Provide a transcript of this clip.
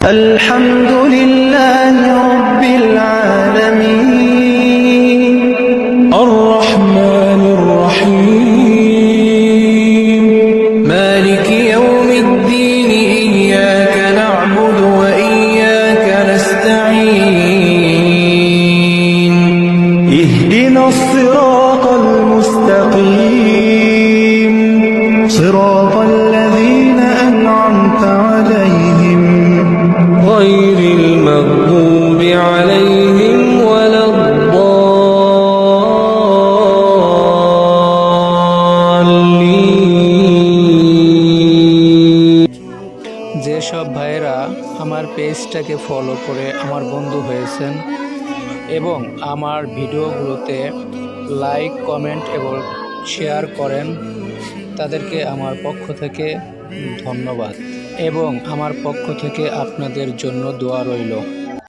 الحمد لله رب العالمين الرحمن الرحيم مالك يوم الدين إياك نعبد وإياك نستعين اهدنا الصراط المستقيم صراط الذين أنعمت عليهم غير المغضوب عليهم ولا الضالين। যেসব ভাইয়েরা আমার পেজটাকে ফলো করে আমার বন্ধু হয়েছেন এবং আমার ভিডিওগুলোতে লাইক, কমেন্ট এবং শেয়ার করেন, তাদেরকে আমার পক্ষ থেকে ধন্যবাদ এবং আমার পক্ষ থেকে আপনাদের জন্য দোয়া রইল।